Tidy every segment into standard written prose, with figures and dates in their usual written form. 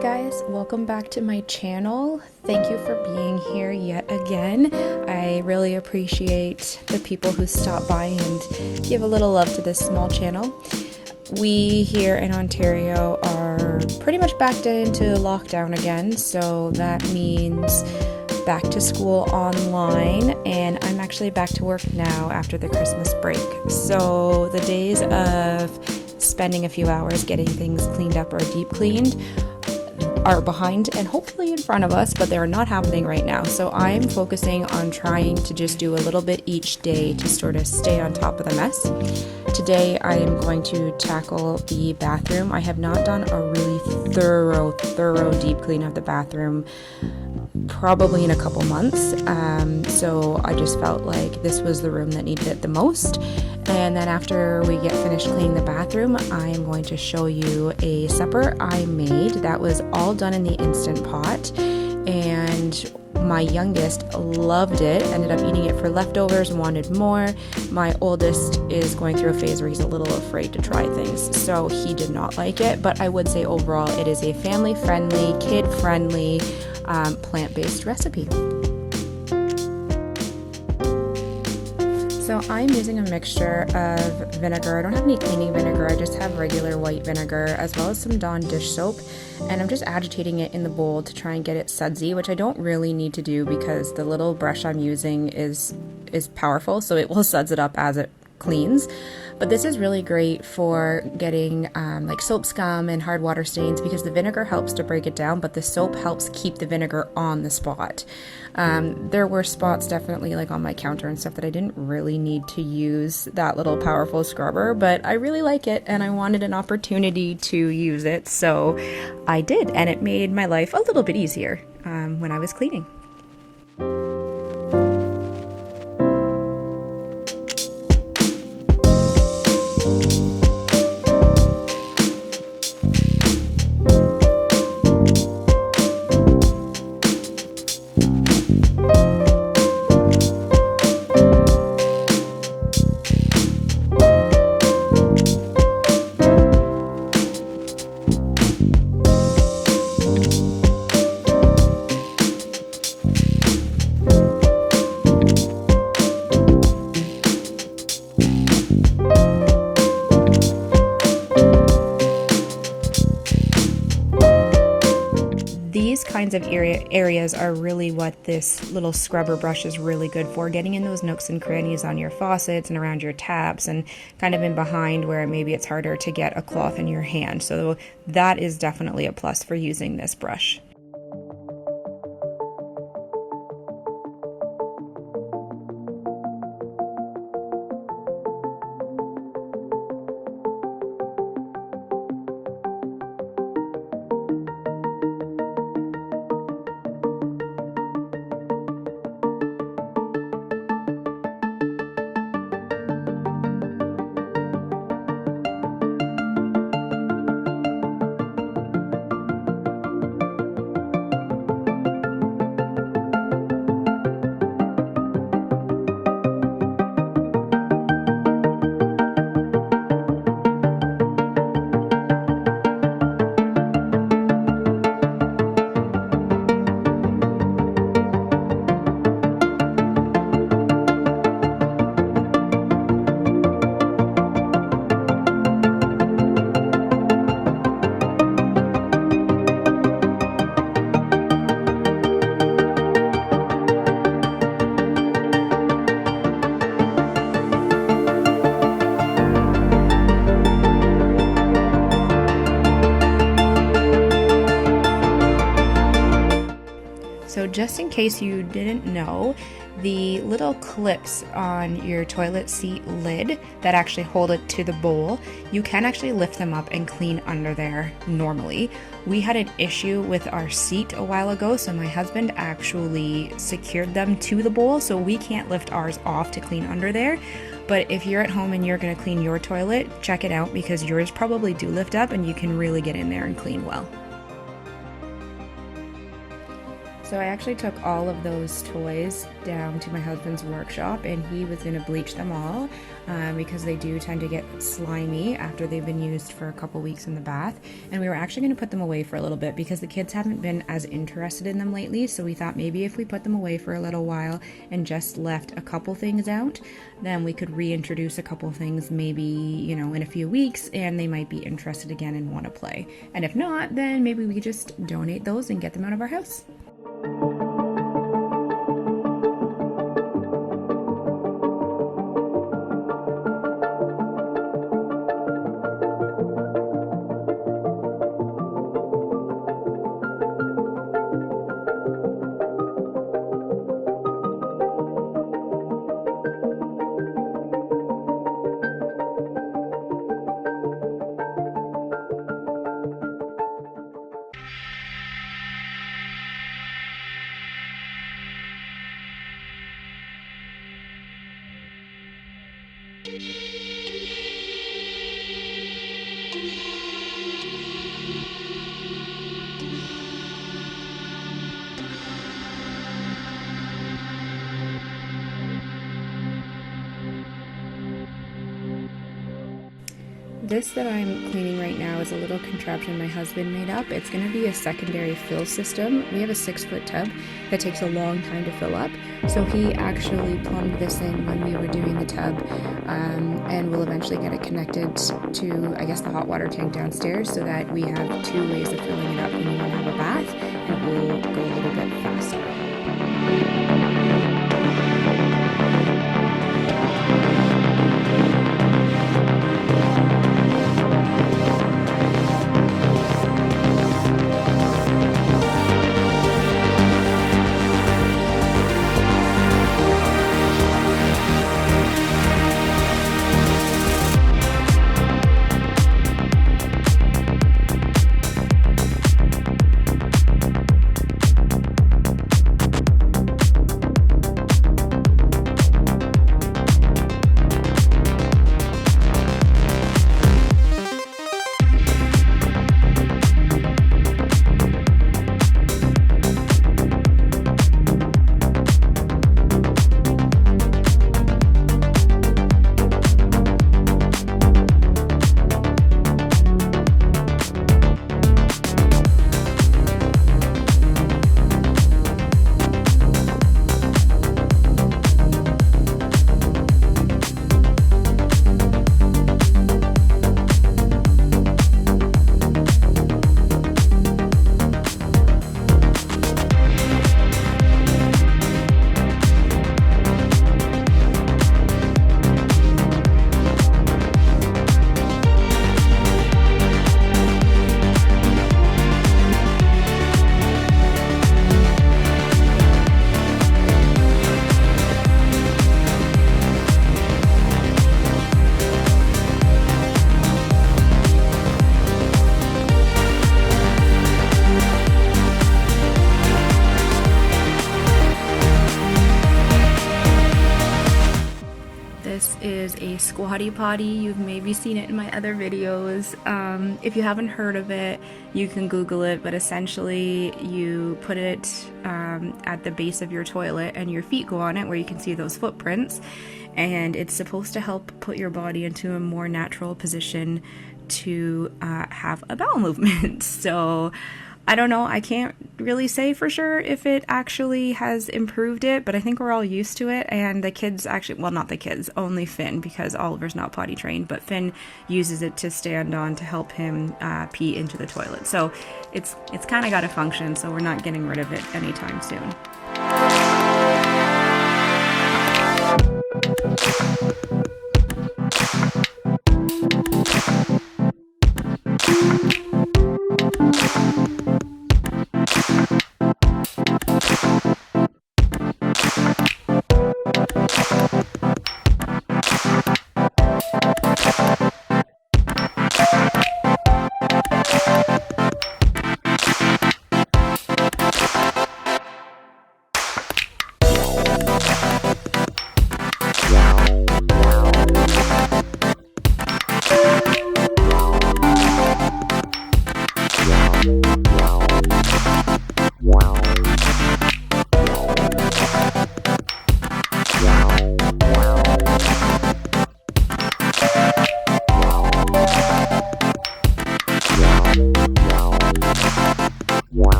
guys, welcome back to my channel. Thank you for being here yet again. I really appreciate the people who stop by and give a little love to this small channel. We here in Ontario are pretty much backed into lockdown again, so that means back to school online, and I'm actually back to work now after the Christmas break. So the days of spending a few hours getting things cleaned up or deep cleaned are behind and hopefully in front of us, but they're not happening right now. So I'm focusing on trying to just do a little bit each day to sort of stay on top of the mess. Today I am going to tackle the bathroom. I have not done a really thorough deep clean of the bathroom probably in a couple months, so I just felt like this was the room that needed it the most. And then after we get finished cleaning the bathroom, I am going to show you a supper I made that was all done in the Instant Pot, and my youngest loved it, ended up eating it for leftovers and wanted more. My oldest is going through a phase where he's a little afraid to try things, so he did not like it, but I would say overall it is a family-friendly, kid-friendly, plant-based recipe. So I'm using a mixture of vinegar. I don't have any cleaning vinegar, I just have regular white vinegar, as well as some Dawn dish soap, and I'm just agitating it in the bowl to try and get it sudsy, which I don't really need to do because the little brush I'm using is powerful, so it will suds it up as it cleans. But this is really great for getting like soap scum and hard water stains, because the vinegar helps to break it down, but the soap helps keep the vinegar on the spot. There were spots definitely like on my counter and stuff that I didn't really need to use that little powerful scrubber, but I really like it and I wanted an opportunity to use it, so I did, and it made my life a little bit easier when I was cleaning. These kinds of areas are really what this little scrubber brush is really good for, getting in those nooks and crannies on your faucets and around your taps and kind of in behind where maybe it's harder to get a cloth in your hand. So that is definitely a plus for using this brush. So just in case you didn't know, the little clips on your toilet seat lid that actually hold it to the bowl, you can actually lift them up and clean under there normally. We had an issue with our seat a while ago, so my husband actually secured them to the bowl, so we can't lift ours off to clean under there. But if you're at home and you're going to clean your toilet, check it out, because yours probably do lift up and you can really get in there and clean well. So I actually took all of those toys down to my husband's workshop, and he was going to bleach them all because they do tend to get slimy after they've been used for a couple weeks in the bath. And we were actually going to put them away for a little bit because the kids haven't been as interested in them lately. So we thought maybe if we put them away for a little while and just left a couple things out, then we could reintroduce a couple things maybe, you know, in a few weeks, and they might be interested again and want to play. And if not, then maybe we could just donate those and get them out of our house. This that I'm cleaning right now is a little contraption my husband made up. It's going to be a secondary fill system. We have a 6-foot tub that takes a long time to fill up. So he actually plumbed this in when we were doing the tub, and we'll eventually get it connected to, I guess, the hot water tank downstairs so that we have 2 ways of filling it up when we want to have a bath, and it will go a little bit faster. This is a squatty potty. You've maybe seen it in my other videos. If you haven't heard of it, you can Google it, but essentially you put it at the base of your toilet and your feet go on it where you can see those footprints, and it's supposed to help put your body into a more natural position to have a bowel movement. So I don't know, I can't really say for sure if it actually has improved it, but I think we're all used to it. And the kids actually, well, not the kids, only Finn, because Oliver's not potty trained, but Finn uses it to stand on to help him pee into the toilet. So it's kind of got to function, so we're not getting rid of it anytime soon.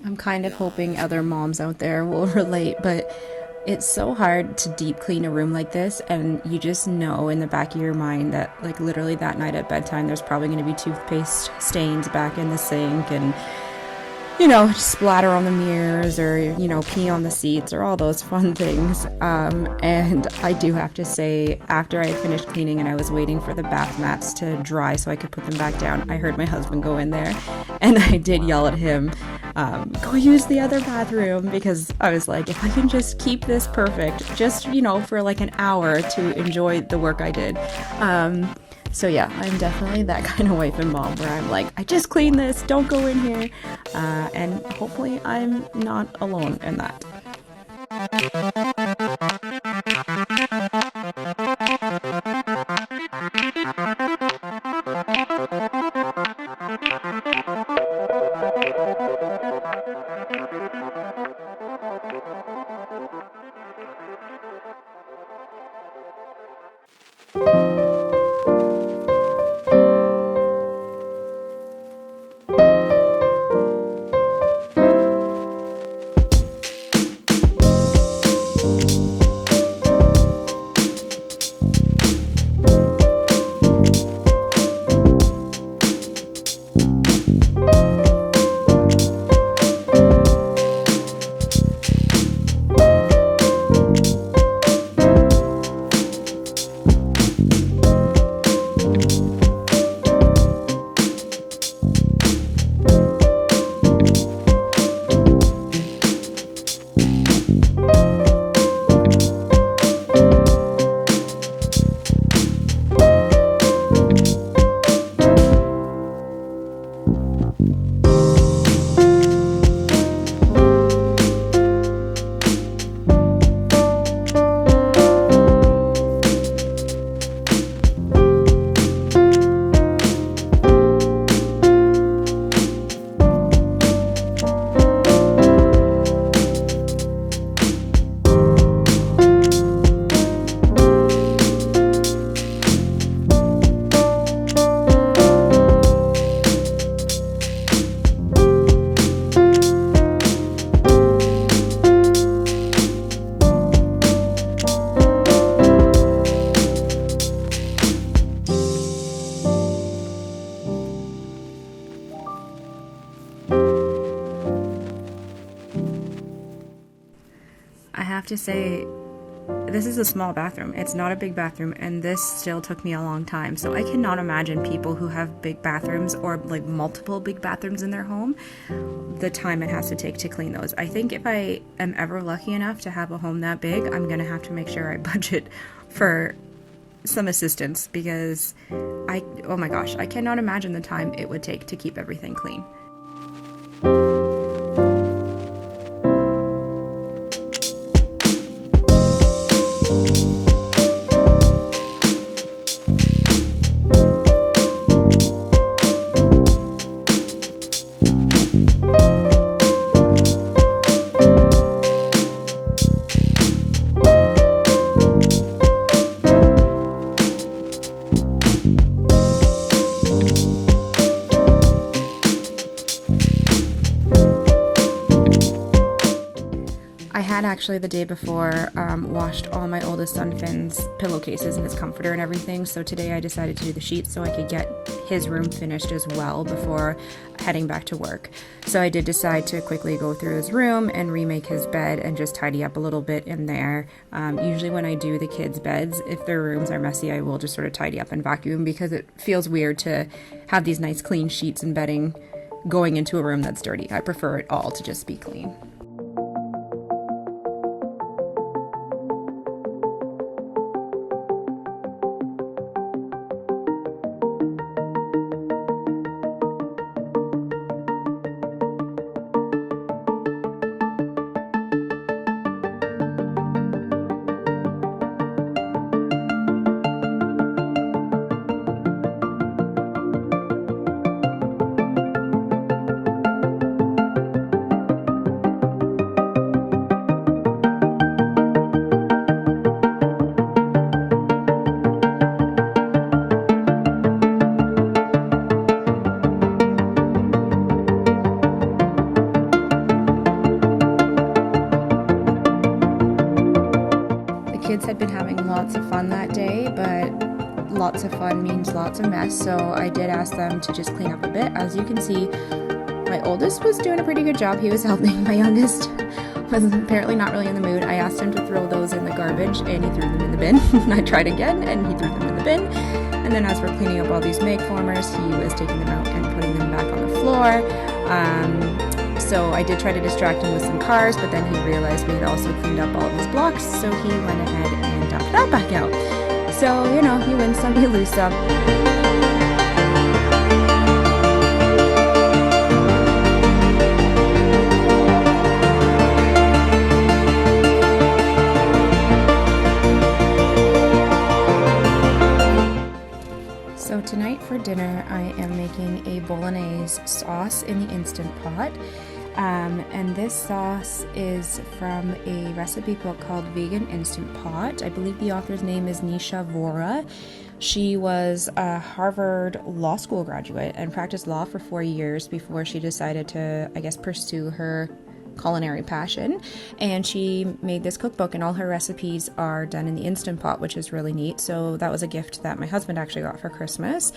I'm kind of hoping other moms out there will relate, but it's so hard to deep clean a room like this, and you just know in the back of your mind that, like, literally that night at bedtime, there's probably going to be toothpaste stains back in the sink, and splatter on the mirrors, or, pee on the seats, or all those fun things. And I do have to say, after I had finished cleaning and I was waiting for the bath mats to dry so I could put them back down, I heard my husband go in there, and I did yell at him, go use the other bathroom, because I was like, if I can just keep this perfect, just, for like an hour to enjoy the work I did. So yeah, I'm definitely that kind of wife and mom where I'm like, I just cleaned this, don't go in here. And hopefully I'm not alone in that. I have to say, this is a small bathroom. It's not a big bathroom, and this still took me a long time. So I cannot imagine people who have big bathrooms, or like multiple big bathrooms in their home, the time it has to take to clean those. I think if I am ever lucky enough to have a home that big, I'm gonna have to make sure I budget for some assistance, because oh my gosh, I cannot imagine the time it would take to keep everything clean. I had actually the day before washed all my oldest son Finn's pillowcases and his comforter and everything, so today I decided to do the sheets so I could get his room finished as well before heading back to work. So I did decide to quickly go through his room and remake his bed and just tidy up a little bit in there. Usually when I do the kids' beds, if their rooms are messy, I will just sort of tidy up and vacuum, because it feels weird to have these nice clean sheets and bedding going into a room that's dirty. I prefer it all to just be clean. had been having lots of fun that day, but lots of fun means lots of mess, so I did ask them to just clean up a bit. As you can see, my oldest was doing a pretty good job. He was helping. My youngest was apparently not really in the mood. I asked him to throw those in the garbage, and he threw them in the bin. I tried again, and he threw them in the bin. And then as we're cleaning up all these make formers, he was taking them out and putting them back on the floor. So I did try to distract him with some cars, but then he realized we had also cleaned up all of his blocks, so he went ahead and dumped that back out. So, you know, you win some, you lose some. So tonight for dinner, I am making a bolognese sauce in the Instant Pot. And this sauce is from a recipe book called Vegan Instant Pot. I believe the author's name is Nisha Vora. She was a Harvard Law School graduate and practiced law for 4 years before she decided to, I guess, pursue her culinary passion. And she made this cookbook, and all her recipes are done in the Instant Pot, which is really neat. So that was a gift that my husband actually got for Christmas.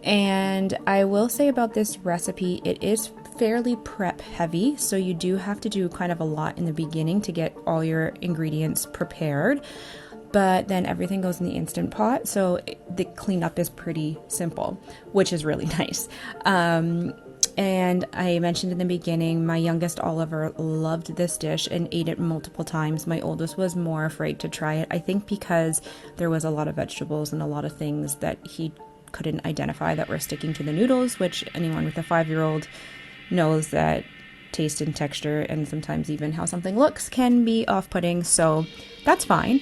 And I will say about this recipe, it is fairly prep heavy, so you do have to do kind of a lot in the beginning to get all your ingredients prepared, but then everything goes in the Instant Pot, so the cleanup is pretty simple, which is really nice. And I mentioned in the beginning, my youngest Oliver loved this dish and ate it multiple times. My oldest was more afraid to try it, I think because there was a lot of vegetables and a lot of things that he couldn't identify that were sticking to the noodles, which anyone with a 5-year-old knows that taste and texture and sometimes even how something looks can be off-putting, so that's fine.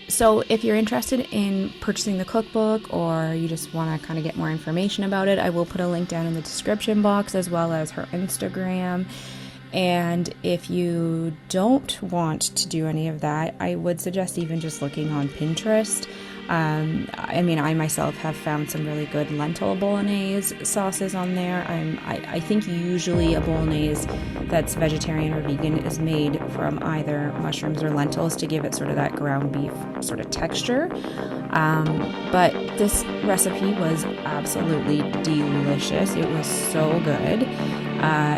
So if you're interested in purchasing the cookbook, or you just want to kind of get more information about it, I will put a link down in the description box, as well as her Instagram. And if you don't want to do any of that, I would suggest even just looking on Pinterest. I mean, I myself have found some really good lentil bolognese sauces on there. I think usually a bolognese that's vegetarian or vegan is made from either mushrooms or lentils to give it sort of that ground beef sort of texture. But this recipe was absolutely delicious. It was so good.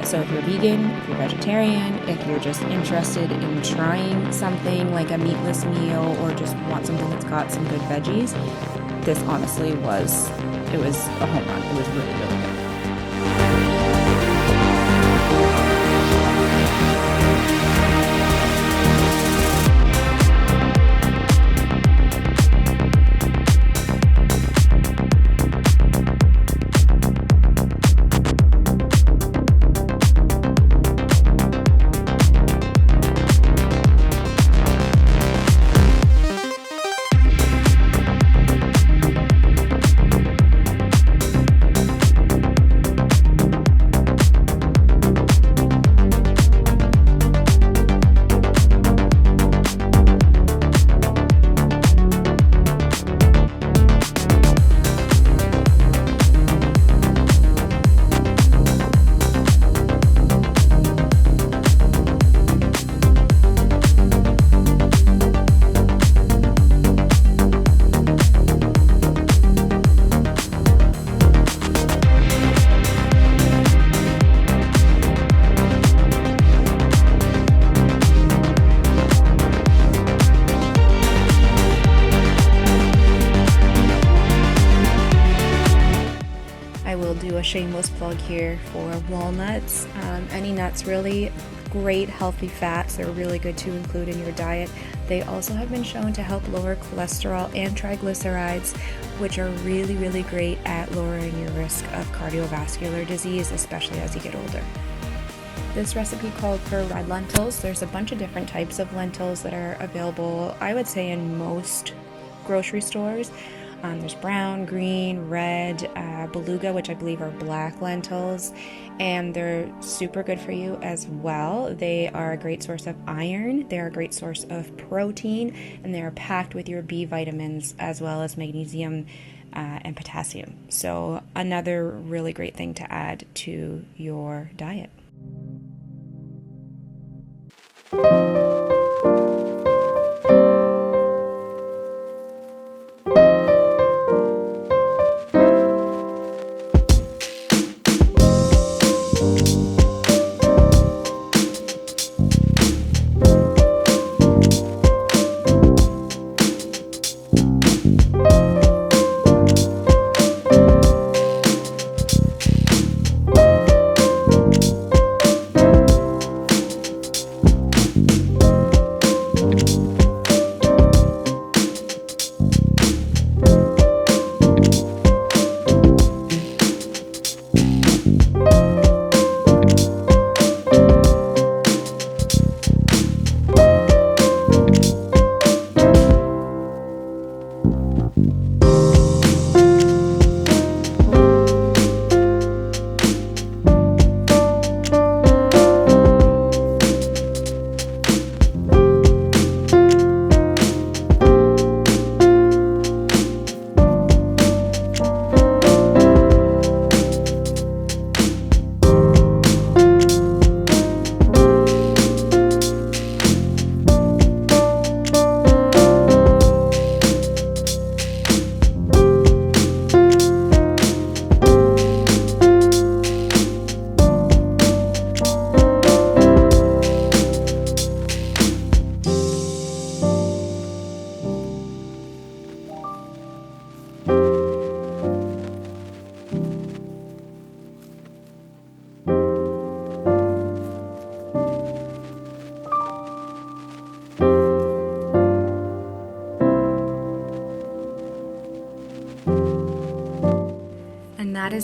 So if you're vegan, if you're vegetarian, if you're just interested in trying something like a meatless meal, or just want something that's got some good veggies, this honestly was a home run. It was really, really good. Do a shameless plug here for walnuts. Any nuts, really great healthy fats. They're really good to include in your diet. They also have been shown to help lower cholesterol and triglycerides, which are really, really great at lowering your risk of cardiovascular disease, especially as you get older. This recipe called for red lentils. There's a bunch of different types of lentils that are available, I would say, in most grocery stores. There's brown, green, red, beluga, which I believe are black lentils, and they're super good for you as well. They are a great source of iron, they're a great source of protein, and they are packed with your B vitamins as well as magnesium and potassium. So another really great thing to add to your diet.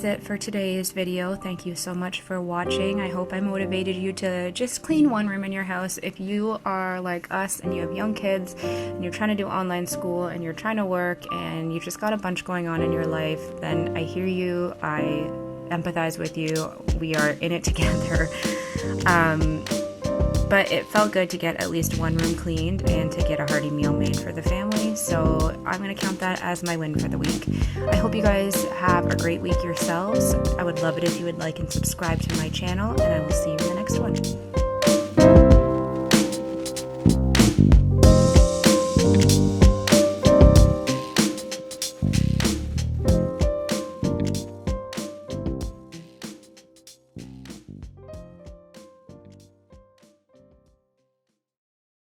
it for today's video. Thank you so much for watching. I hope I motivated you to just clean one room in your house. If you are like us and you have young kids and you're trying to do online school and you're trying to work and you've just got a bunch going on in your life, then I hear you. I empathize with you. We are in it together. But it felt good to get at least one room cleaned and to get a hearty meal made for the family. So I'm going to count that as my win for the week. I hope you guys have a great week yourselves. I would love it if you would like and subscribe to my channel, and I will see you